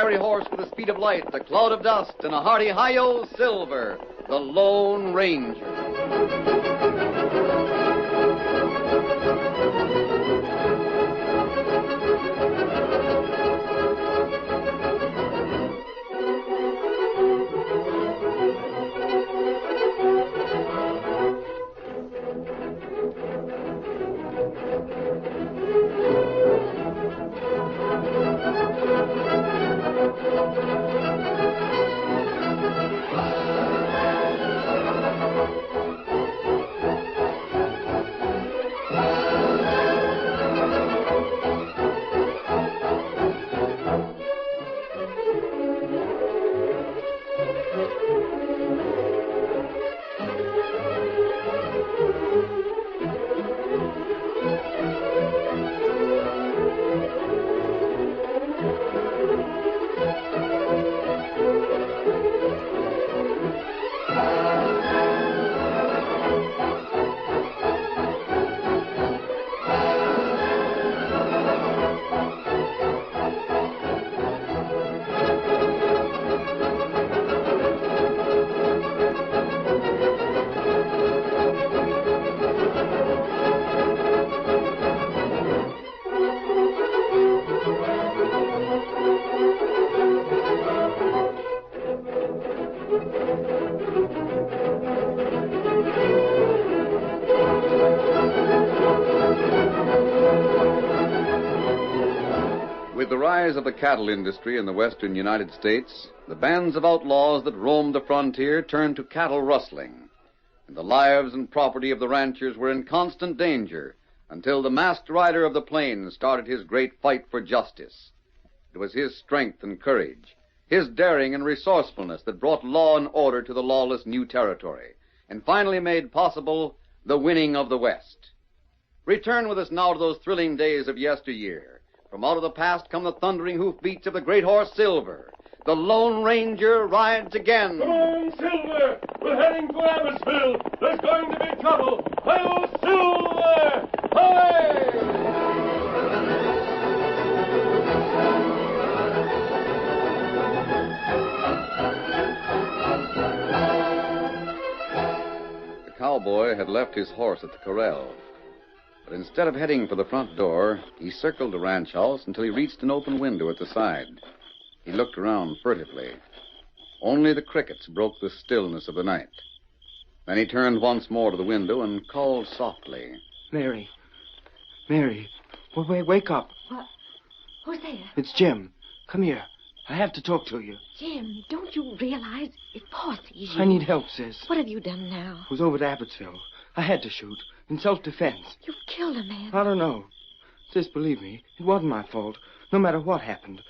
fiery horse with the speed of light, a cloud of dust, and a hearty hi-yo Silver, the Lone Ranger. With the rise of the cattle industry in the western United States, the bands of outlaws that roamed the frontier turned to cattle rustling, and the lives and property of the ranchers were in constant danger until the masked rider of the plains started his great fight for justice. It was his strength and courage, his daring and resourcefulness that brought law and order to the lawless new territory, and finally made possible the winning of the West. Return with us now to those thrilling days of yesteryear. From out of the past come the thundering hoofbeats of the great horse Silver. The Lone Ranger rides again. Come on, Silver! We're heading for Abbotsville. There's going to be trouble. Hi-yo, Silver! Hi! The cowboy had left his horse at the corral. But instead of heading for the front door, he circled the ranch house until he reached an open window at the side. He looked around furtively. Only the crickets broke the stillness of the night. Then he turned once more to the window and called softly. Mary. Mary. Wake up. What? Who's there? It's Jim. Come here. I have to talk to you. Jim, don't you realize if Pa sees you... I need help, sis. What have you done now? I was over to Abbotsville. I had to shoot. In self-defense. You've killed a man. I don't know. Sis, believe me, it wasn't my fault. No matter what happened.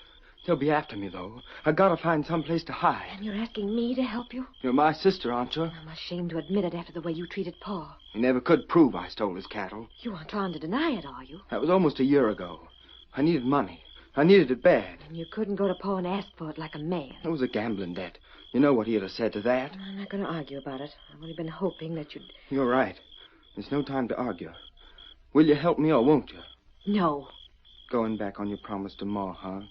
They'll be after me, though. I gotta find some place to hide. And you're asking me to help you? You're my sister, aren't you? I'm ashamed to admit it after the way you treated Pa. You never could prove I stole his cattle. You aren't trying to deny it, are you? That was almost a year ago. I needed money. I needed it bad. And you couldn't go to Pa and ask for it like a man. It was a gambling debt. You know what he'd have said to that. I'm not going to argue about it. I've only been hoping that you'd... You're right. There's no time to argue. Will you help me or won't you? No. Going back on your promise to Ma, huh?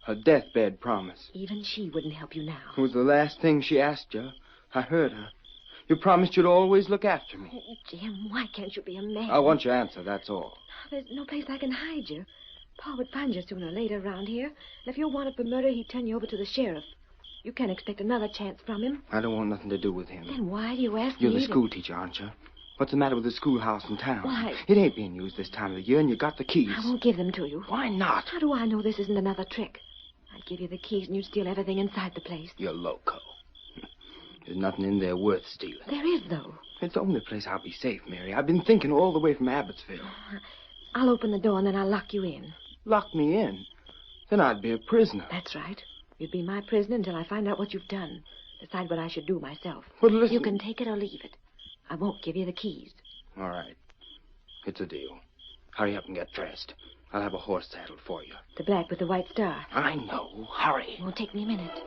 Her deathbed promise. Even she wouldn't help you now. It was the last thing she asked you. I heard her. You promised you'd always look after me. Oh, Jim, why can't you be a man? I want your answer, that's all. There's no place I can hide you. Pa would find you sooner or later around here. And if you're wanted for murder, he'd turn you over to the sheriff. You can't expect another chance from him. I don't want nothing to do with him. Then why do you ask You're me the school teacher, aren't you? What's the matter with the schoolhouse in town? Why? It ain't being used this time of the year, and you got the keys. I won't give them to you. Why not? How do I know this isn't another trick? I'd give you the keys and you'd steal everything inside the place. You're loco. There's nothing in there worth stealing. There is, though. It's the only place I'll be safe, Mary. I've been thinking all the way from Abbotsville. I'll open the door and then I'll lock you in. Lock me in? Then I'd be a prisoner. That's right. You'd be my prisoner until I find out what you've done. Decide what I should do myself. Well, listen... You can take it or leave it. I won't give you the keys. All right. It's a deal. Hurry up and get dressed. I'll have a horse saddled for you. The black with the white star. I know. Hurry. It won't take me a minute.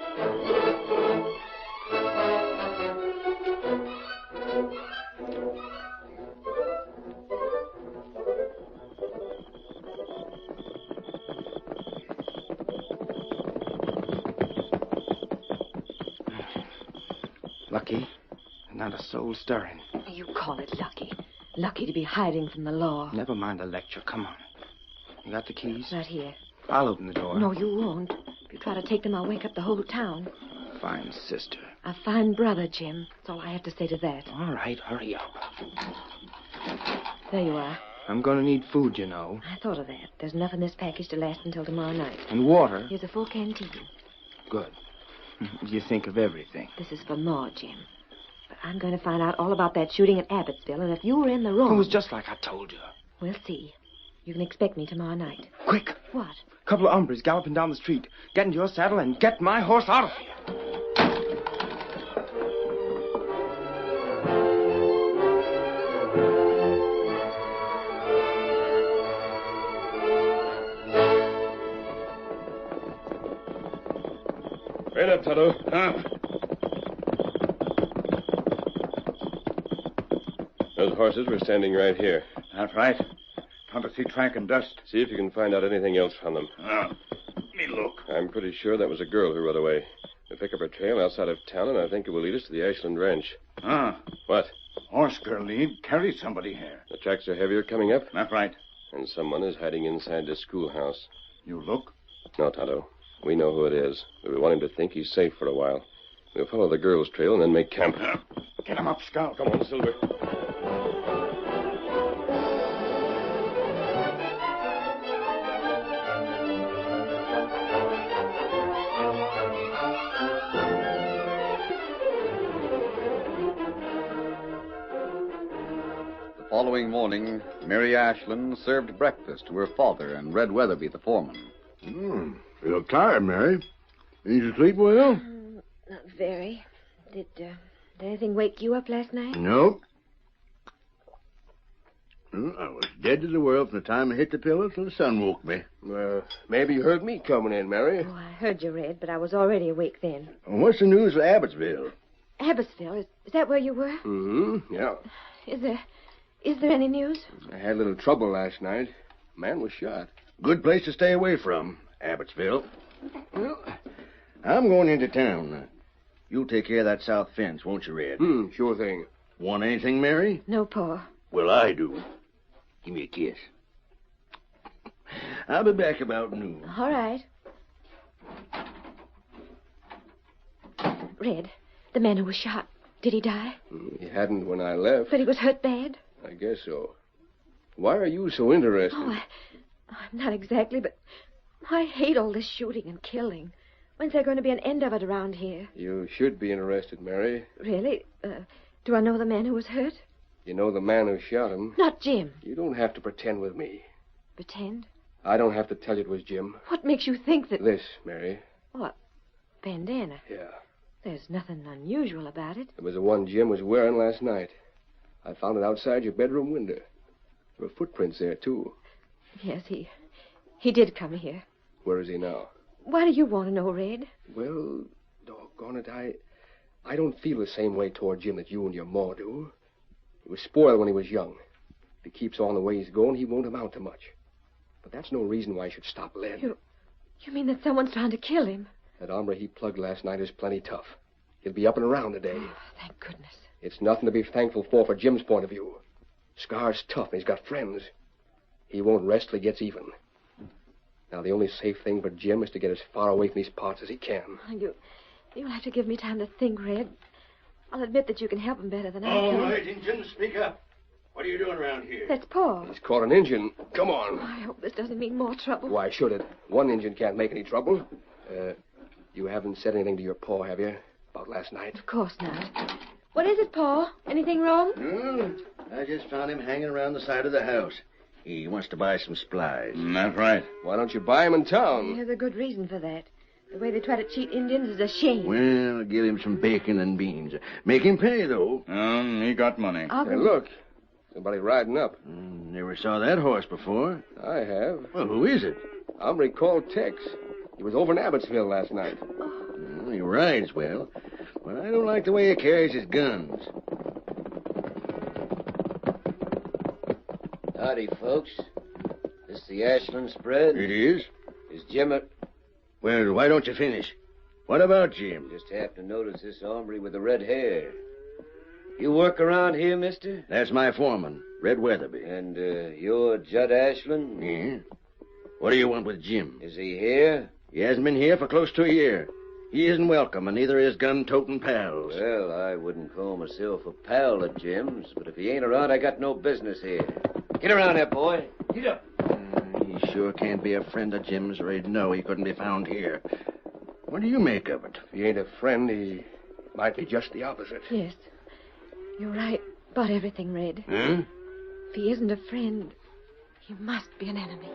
find a soul stirring. You call it lucky. Lucky to be hiding from the law. Never mind the lecture. Come on. You got the keys? Right here. I'll open the door. No, you won't. If you try to take them, I'll wake up the whole town. Fine sister. A fine brother, Jim. That's all I have to say to that. All right, hurry up. There you are. I'm going to need food, you know. I thought of that. There's enough in this package to last until tomorrow night. And water. Here's a full canteen. Good. You think of everything. This is for more, Jim. But I'm going to find out all about that shooting at Abbotsville, and if you were in the wrong... It was just like I told you. We'll see. You can expect me tomorrow night. Quick. What? Couple of hombres galloping down the street. Get into your saddle and get my horse out of here. Right up, Tonto. Those horses were standing right here. That's right. Tonto see track and dust. See if you can find out anything else from them. Me look. I'm pretty sure that was a girl who rode away. We'll pick up her trail outside of town, and I think it will lead us to the Ashland Ranch. What? Horse girl lead carries somebody here. The tracks are heavier coming up, That's right. and someone is hiding inside the schoolhouse. You look. No, Tonto. We know who it is. We want him to think he's safe for a while. We'll follow the girl's trail and then make camp. Get him up, Scout. Come on, Silver. The following morning, Mary Ashland served breakfast to her father and Red Weatherby, the foreman. You look tired, Mary. Did you sleep well? Not very. Did anything wake you up last night? Nope. I was dead to the world from the time I hit the pillow till the sun woke me. Well, maybe you heard me coming in, Mary. Oh, I heard you, Red, but I was already awake then. What's the news of Abbotsville? Abbotsville, is that where you were? Mm-hmm, yeah. Is there any news? I had a little trouble last night. Man was shot. Good place to stay away from, Abbotsville. Well, I'm going into town. You'll take care of that south fence, won't you, Red? Sure thing. Want anything, Mary? No, Pa. Well, I do. Give me a kiss. I'll be back about noon. All right. Red, the man who was shot, did he die? He hadn't when I left. But he was hurt bad? I guess so. Why are you so interested? Oh, I'm not exactly, but I hate all this shooting and killing. When's there going to be an end of it around here? You should be interested, Mary. Really? Do I know the man who was hurt? You know the man who shot him. Not Jim. You don't have to pretend with me. Pretend? I don't have to tell you it was Jim. What makes you think that... This, Mary. What? Bandana? Yeah. There's nothing unusual about it. It was the one Jim was wearing last night. I found it outside your bedroom window. There were footprints there, too. Yes, he did come here. Where is he now? Why do you want to know, Red? Well, doggone it, I don't feel the same way toward Jim that you and your ma do. He was spoiled when he was young. If he keeps on the way he's going, he won't amount to much. But that's no reason why I should stop Len. You mean that someone's trying to kill him? That hombre he plugged last night is plenty tough. He'll be up and around today. Oh, thank goodness. It's nothing to be thankful for Jim's point of view. Scar's tough, and he's got friends. He won't rest till he gets even. Now, the only safe thing for Jim is to get as far away from these parts as he can. You'll have to give me time to think, Red. I'll admit that you can help him better than I All can. right, Injun, speak up. What are you doing around here? That's Paul. He's caught an Injun. Come on. I hope this doesn't mean more trouble. Why should it? One Injun can't make any trouble. You haven't said anything to your pa, have you? About last night? Of course not. What is it, Paul? Anything wrong? No, I just found him hanging around the side of the house. He wants to buy some supplies. That's right. Why don't you buy him in town? There's a good reason for that. The way they try to cheat Indians is a shame. Well, give him some bacon and beans. Make him pay, though. He got money. I'll Hey, go. look. Somebody riding up. Never saw that horse before. I have. Well, who is it? Hombre called Tex. He was over in Abbotsville last night. Well, he rides well, but I don't like the way he carries his guns. Howdy, folks. This the Ashland spread? It is? Is Jim at... Well, why don't you finish? What about Jim? Just have to notice this hombre with the red hair. You work around here, mister? That's my foreman, Red Weatherby. And you're Judd Ashland? Yeah? What do you want with Jim? Is he here? He hasn't been here for close to a year. He isn't welcome, and neither is gun-toting pals. Well, I wouldn't call myself a pal of Jim's, but if he ain't around, I got no business here. Get around there, boy. Get up. He sure can't be a friend of Jim's, or he'd know he couldn't be found here. What do you make of it? If he ain't a friend, he might be just the opposite. Yes. You're right about everything, Red. Huh? If he isn't a friend, he must be an enemy.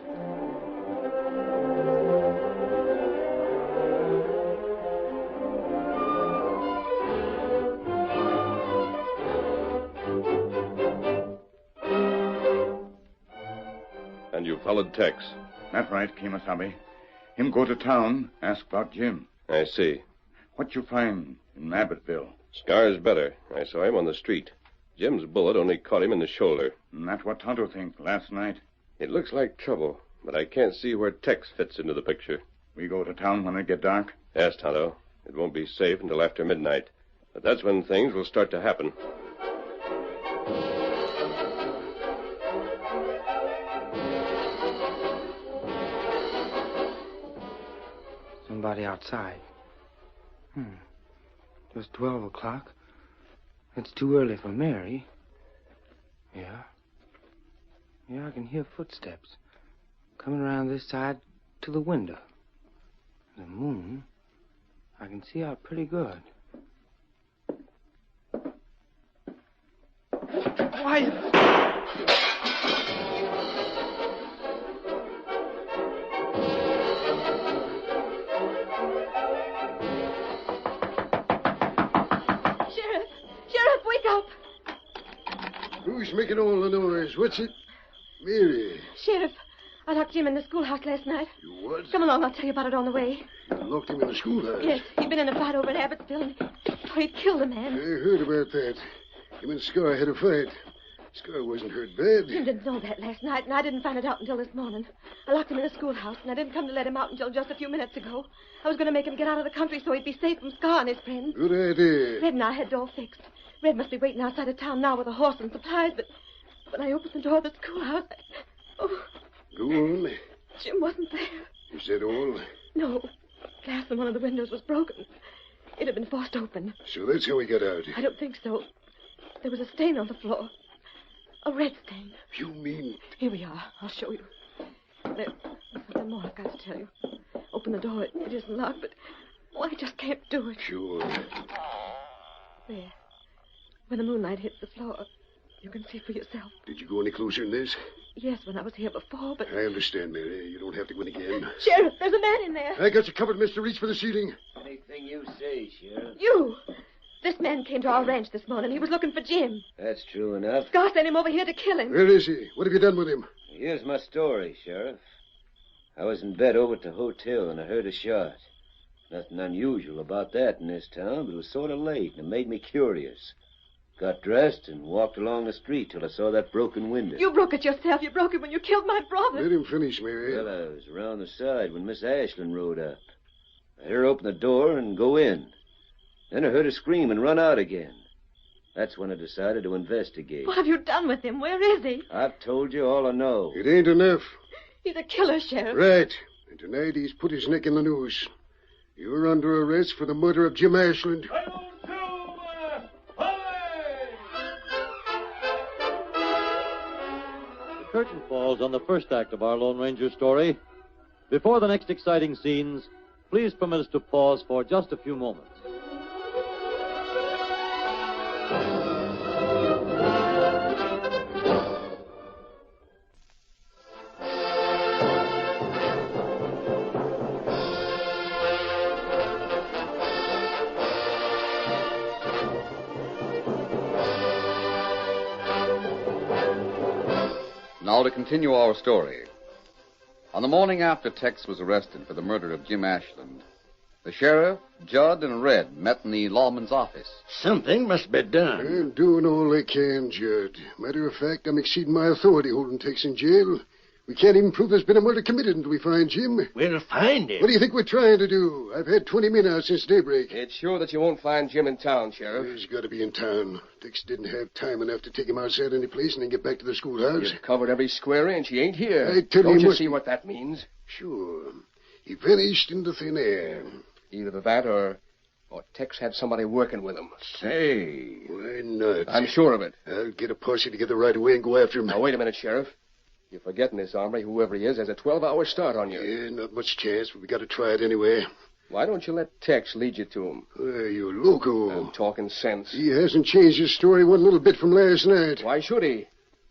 And you followed Tex. That right, Kemosabe. Him go to town, ask about Jim. I see. What you find in Abbottville? Scar's better. I saw him on the street. Jim's bullet only caught him in the shoulder. And that's what Tonto think last night. It looks like trouble, but I can't see where Tex fits into the picture. We go to town when it get dark? Yes, Tonto. It won't be safe until after midnight. But that's when things will start to happen. Somebody outside. Just 12 o'clock. It's too early for Mary. Yeah, I can hear footsteps coming around this side to the window. The moon, I can see out pretty good. Quiet! Who's making all the noise? What's it? Mary. Sheriff, I locked Jim in the schoolhouse last night. You what? Come along, I'll tell you about it on the way. You locked him in the schoolhouse? Yes, he'd been in a fight over at Abbottsville and thought he'd killed a man. I heard about that. Him and Scar had a fight. Scar wasn't hurt bad. Jim didn't know that last night, and I didn't find it out until this morning. I locked him in the schoolhouse, and I didn't come to let him out until just a few minutes ago. I was going to make him get out of the country so he'd be safe from Scar and his friends. Good idea. Red and I had it all fixed. Red must be waiting outside of town now with a horse and supplies, but when I opened the door of the schoolhouse, Go on. Jim wasn't there. Is that all? No. Glass in one of the windows was broken. It had been forced open. So that's how he got out. I don't think so. There was a stain on the floor. A red stain. You mean... Here we are. I'll show you. There's something more I've got to tell you. Open the door. It isn't locked, but... I just can't do it. Sure. There. When the moonlight hits the floor, you can see for yourself. Did you go any closer than this? Yes, when I was here before, but... I understand, Mary. You don't have to go in again. Sheriff, there's a man in there. I got you covered, mister. Reach for the ceiling. Anything you say, Sheriff. You! This man came to our ranch this morning. He was looking for Jim. That's true enough. Scar sent him over here to kill him. Where is he? What have you done with him? Here's my story, Sheriff. I was in bed over at the hotel, and I heard a shot. Nothing unusual about that in this town, but it was sort of late, and it made me curious. Got dressed and walked along the street till I saw that broken window. You broke it yourself. You broke it when you killed my brother. Let him finish, Mary. Well, I was around the side when Miss Ashland rode up. I heard her open the door and go in. Then I heard her scream and run out again. That's when I decided to investigate. What have you done with him? Where is he? I've told you all I know. It ain't enough. He's a killer, Sheriff. Right. And tonight he's put his neck in the noose. You're under arrest for the murder of Jim Ashland. The curtain falls on the first act of our Lone Ranger story. Before the next exciting scenes, please permit us to pause for just a few moments. Now to continue our story. On the morning after Tex was arrested for the murder of Jim Ashland, the sheriff, Judd, and Red met in the lawman's office. Something must be done. I'm doing all I can, Judd. Matter of fact, I'm exceeding my authority holding Tex in jail. We can't even prove there's been a murder committed until we find Jim. We'll find him. What do you think we're trying to do? I've had 20 men out since daybreak. It's sure that you won't find Jim in town, Sheriff. He's got to be in town. Tex didn't have time enough to take him outside any place and then get back to the schoolhouse. You've covered every square inch. He ain't here. I tell Don't you, you see what that means? Sure. He vanished into thin air. Either that or Tex had somebody working with him. Say. Why not? I'm sure of it. I'll get a posse together right away and go after him. Now, wait a minute, Sheriff. You're forgetting this hombre, whoever he is, has a 12-hour start on you. Yeah, not much chance, but we got to try it anyway. Why don't you let Tex lead you to him? Why, you loco. I'm talking sense. He hasn't changed his story one little bit from last night. Why should he?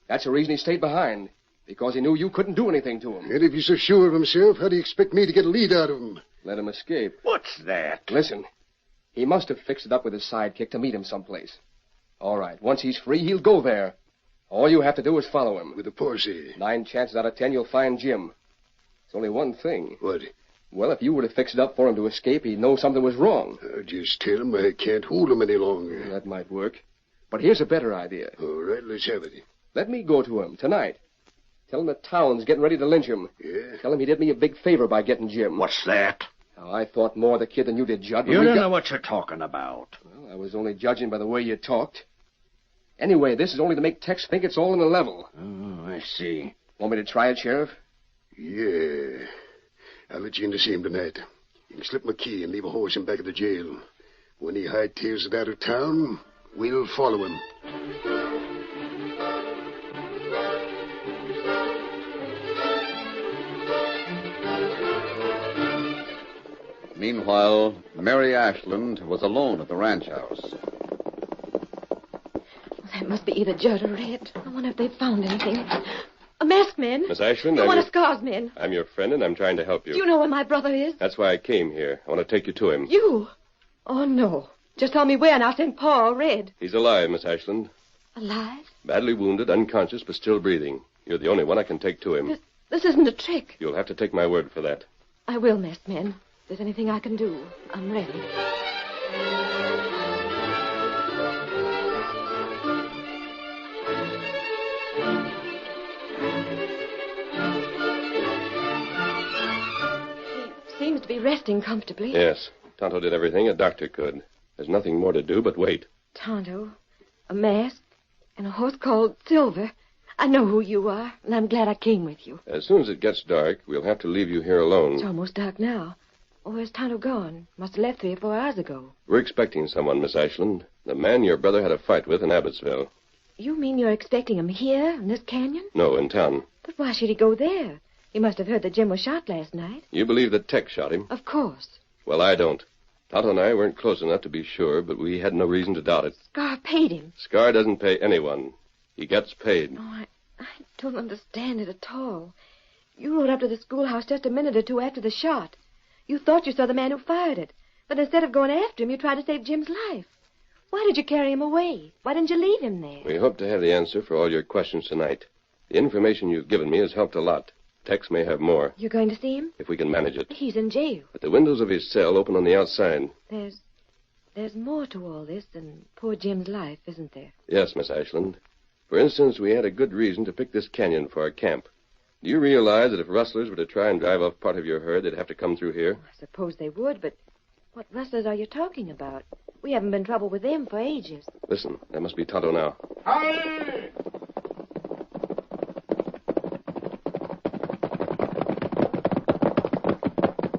That's the reason he stayed behind. Because he knew you couldn't do anything to him. And if he's so sure of himself, how do you expect me to get a lead out of him? Let him escape. What's that? Listen, he must have fixed it up with his sidekick to meet him someplace. All right, once he's free, he'll go there. All you have to do is follow him. With a posse? 9 chances out of 10 you'll find Jim. It's only one thing. What? Well, if you were to fix it up for him to escape, he'd know something was wrong. Just tell him I can't hold him any longer. That might work. But here's a better idea. All right, let's have it. Let me go to him tonight. Tell him the town's getting ready to lynch him. Yeah? Tell him he did me a big favor by getting Jim. What's that? Now, I thought more of the kid than you did, Judd. You don't know what you're talking about. Well, I was only judging by the way you talked. Anyway, this is only to make Tex think it's all in a level. Oh, I see. Want me to try it, Sheriff? Yeah. I'll let you in to see him tonight. You can slip my key and leave a horse in back of the jail. When he hightails it out of town, we'll follow him. Meanwhile, Mary Ashland was alone at the ranch house. That must be either Judd or Red. I wonder if they've found anything. A masked man. Miss Ashland, one of Scar's men. I'm your friend, and I'm trying to help you. Do you know where my brother is? That's why I came here. I want to take you to him. You? Oh, no. Just tell me where, and I'll send Paul or Red. He's alive, Miss Ashland. Alive? Badly wounded, unconscious, but still breathing. You're the only one I can take to him. This isn't a trick. You'll have to take my word for that. I will, masked man. If there's anything I can do, I'm ready. He seems to be resting comfortably. Yes. Tonto did everything a doctor could. There's nothing more to do but wait. Tonto, a mask, and a horse called Silver. I know who you are, and I'm glad I came with you. As soon as it gets dark, we'll have to leave you here alone. It's almost dark now. Oh, where's Tonto gone? Must have left 3 or 4 hours ago. We're expecting someone, Miss Ashland. The man your brother had a fight with in Abbotsville. You mean you're expecting him here, in this canyon? No, in town. But why should he go there? He must have heard that Jim was shot last night. You believe that Tex shot him? Of course. Well, I don't. Tonto and I weren't close enough to be sure, but we had no reason to doubt it. Scar paid him. Scar doesn't pay anyone. He gets paid. Oh, I don't understand it at all. You rode up to the schoolhouse just a minute or 2 after the shot. You thought you saw the man who fired it. But instead of going after him, you tried to save Jim's life. Why did you carry him away? Why didn't you leave him there? We hope to have the answer for all your questions tonight. The information you've given me has helped a lot. Tex may have more. You're going to see him? If we can manage it. He's in jail. But the windows of his cell open on the outside. There's more to all this than poor Jim's life, isn't there? Yes, Miss Ashland. For instance, we had a good reason to pick this canyon for our camp. Do you realize that if rustlers were to try and drive off part of your herd, they'd have to come through here? I suppose they would, but what rustlers are you talking about? We haven't been in trouble with them for ages. Listen, that must be Tonto now. Howdy!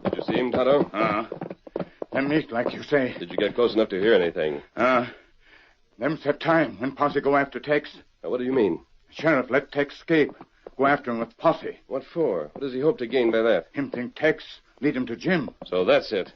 Did you see him, Tonto? Them meet, like you say. Did you get close enough to hear anything? Them set time when posse go after Tex. Now, what do you mean? Sheriff let Tex escape. Go after him with posse. What for? What does he hope to gain by that? Him think Tex lead him to Jim. So that's it.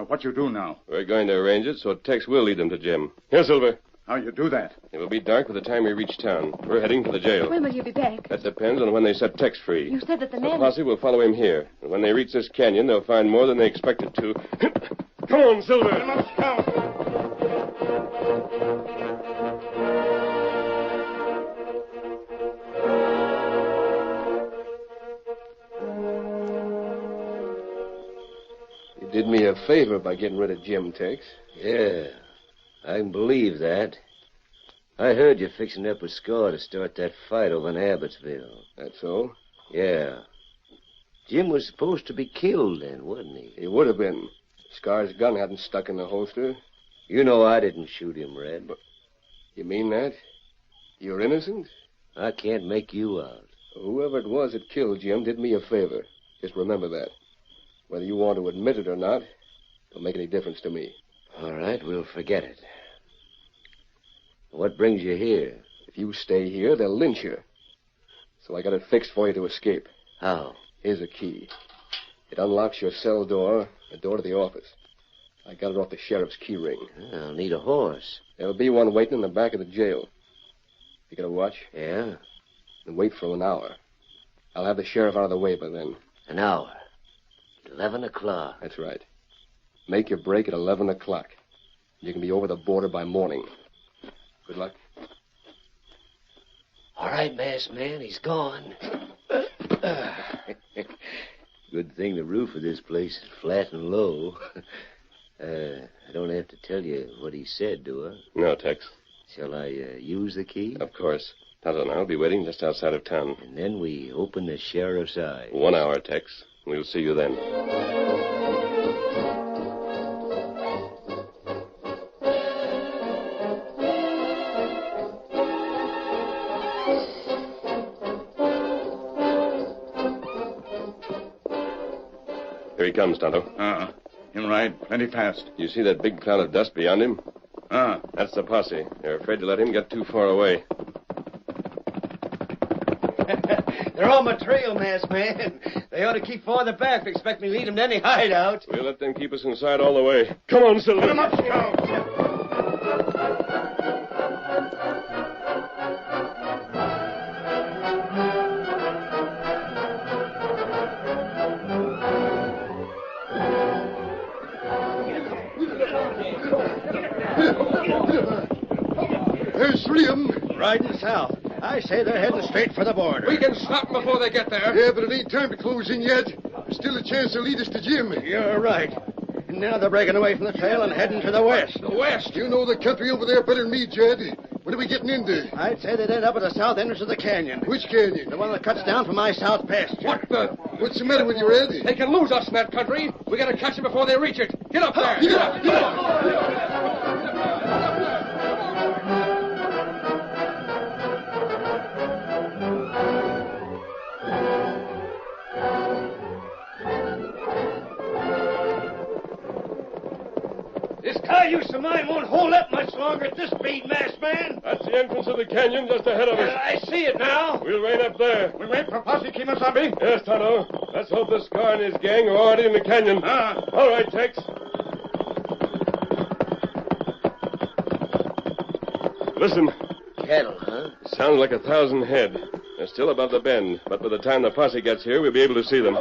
What you do now? We're going to arrange it so Tex will lead him to Jim. Here, Silver. How you do that? It will be dark by the time we reach town. We're heading for the jail. When will you be back? That depends on when they set Tex free. You said that the The man... posse will follow him here. And when they reach this canyon, they'll find more than they expected to. Come on, Silver. They must count. You did me a favor by getting rid of Jim, Tex. Yeah, I can believe that. I heard you fixing up with Scar to start that fight over in Abbotsville. That's so. Yeah. Jim was supposed to be killed then, wasn't he? He would have been. Scar's gun hadn't stuck in the holster. You know I didn't shoot him, Red. But you mean that? You're innocent? I can't make you out. Whoever it was that killed Jim did me a favor. Just remember that. Whether you want to admit it or not, don't make any difference to me. All right, we'll forget it. What brings you here? If you stay here, they'll lynch you. So I got it fixed for you to escape. How? Here's a key. It unlocks your cell door, the door to the office. I got it off the sheriff's key ring. I'll need a horse. There'll be one waiting in the back of the jail. You got a watch? Yeah? Then wait for an hour. I'll have the sheriff out of the way by then. An hour. 11 o'clock. That's right. Make your break at 11 o'clock. You can be over the border by morning. Good luck. All right, masked man, he's gone. Good thing the roof of this place is flat and low. I don't have to tell you what he said, do I? No, Tex. Shall I use the key? Of course. Tonto and I will be waiting just outside of town. And then we open the sheriff's eyes. 1 hour, Tex. We'll see you then. Here he comes, Tonto. Him ride plenty fast. You see that big cloud of dust beyond him? That's the posse. They're afraid to let him get too far away. They're on my trail, masked man. They ought to keep farther back if they expect me to lead them to any hideout. We'll let them keep us inside all the way. Come on, Silver. Put him up, Scout. There's 3 of them. Riding south. I say they're heading straight for the border. We can stop them before they get there. Yeah, but it ain't time to close in yet. There's still a chance they'll lead us to Jim. You're right. And now they're breaking away from the trail and heading to the west. The west? You know the country over there better than me, Jed. What are we getting into? I'd say they'd end up at the south entrance of the canyon. Which canyon? The one that cuts down from my south pasture. What the? What's the matter with you, Red? They can lose us in that country. We gotta catch them before they reach it. Get up there. Get up, get up. This cayuse of mine won't hold up much longer at this speed, masked man. That's the entrance of the canyon just ahead of us. I see it now. We'll rein up there. We wait for Posse Kemosabe. Yes, Tonto. Let's hope the Scar and his gang are already in the canyon. All right, Tex. Listen. Cattle, huh? Sounds like 1,000 head. They're still above the bend, but by the time the posse gets here, we'll be able to see them.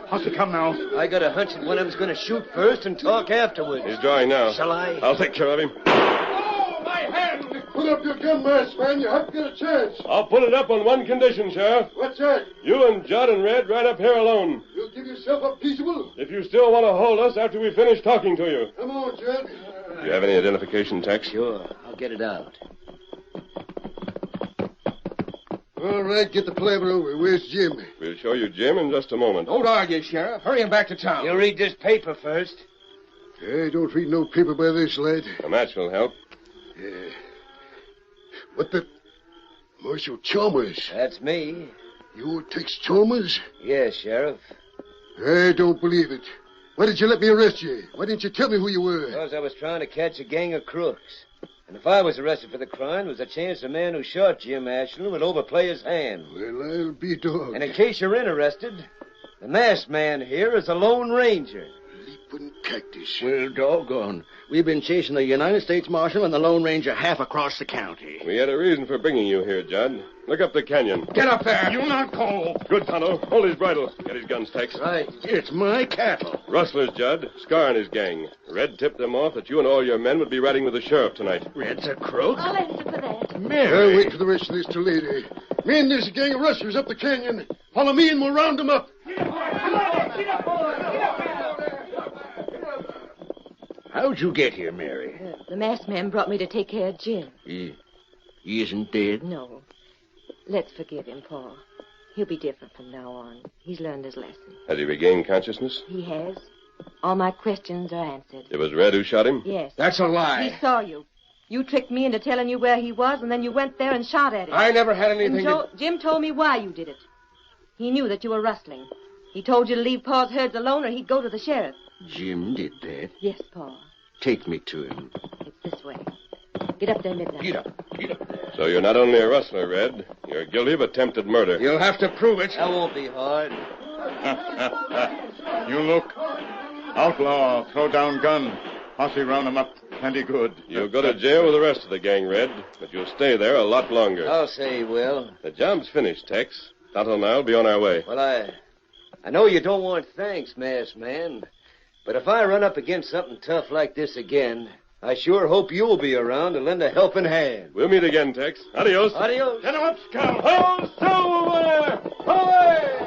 Posse come now. I got a hunch that one of them's going to shoot first and talk afterwards. He's drawing now. Shall I? I'll take care of him. Oh, my hand! Put up your gun, masked man. You haven't got a chance. I'll put it up on one condition, Sheriff. What's that? You and Judd and Red ride up here alone. You'll give yourself up peaceable? If you still want to hold us after we finish talking to you. Come on, Jed. Do you have any identification, Tex? Sure. I'll get it out. All right, get the palaver over. Where's Jim? We'll show you Jim in just a moment. Don't argue, Sheriff. Hurry him back to town. You read this paper first. I don't read no paper by this, lad. A match will help. Yeah. What the... Marshal Chalmers. That's me. You Tex Chalmers? Yes, Sheriff. I don't believe it. Why did you let me arrest you? Why didn't you tell me who you were? Because I was trying to catch a gang of crooks. And if I was arrested for the crime, there's a chance the man who shot Jim Ashland would overplay his hand. Well, I'll be dogged. And in case you're interested, the masked man here is a Lone Ranger. Leaping cactus. Well, doggone. We've been chasing the United States Marshal and the Lone Ranger half across the county. We had a reason for bringing you here, Judd. Look up the canyon. Get up there. You not call. Good, Tonto. Hold his bridle. Get his guns, Tex. Right. It's my cattle. Rustlers, Judd. Scar and his gang. Red tipped them off that you and all your men would be riding with the sheriff tonight. Red's a crook. I'll answer for that. I'll wait for the rest of this till later. Me and there's a gang of rustlers up the canyon. Follow me and we'll round them up. How'd you get here, Mary? The masked man brought me to take care of Jim. He isn't dead? No. Let's forgive him, Paul. He'll be different from now on. He's learned his lesson. Has he regained consciousness? He has. All my questions are answered. It was Red who shot him? Yes. That's a lie. He saw you. You tricked me into telling you where he was, and then you went there and shot at him. I never had anything Jim told me why you did it. He knew that you were rustling. He told you to leave Pa's herds alone or he'd go to the sheriff. Jim did that? Yes, Pa. Take me to him. It's this way. Get up there, Midnight. Get up there. So you're not only a rustler, Red. You're guilty of attempted murder. You'll have to prove it. That won't be hard. You look. Outlaw, throw down gun. Posse round him up. Plenty good. You'll go to jail with the rest of the gang, Red, but you'll stay there a lot longer. I'll say he will. The job's finished, Tex. Tonto and I'll be on our way. Well, I know you don't want thanks, masked man, but if I run up against something tough like this again, I sure hope you'll be around to lend a helping hand. We'll meet again, Tex. Adios. Adios. Get him up, Scout. Ho, Silver! Away!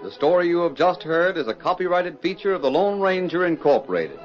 The story you have just heard is a copyrighted feature of the Lone Ranger Incorporated.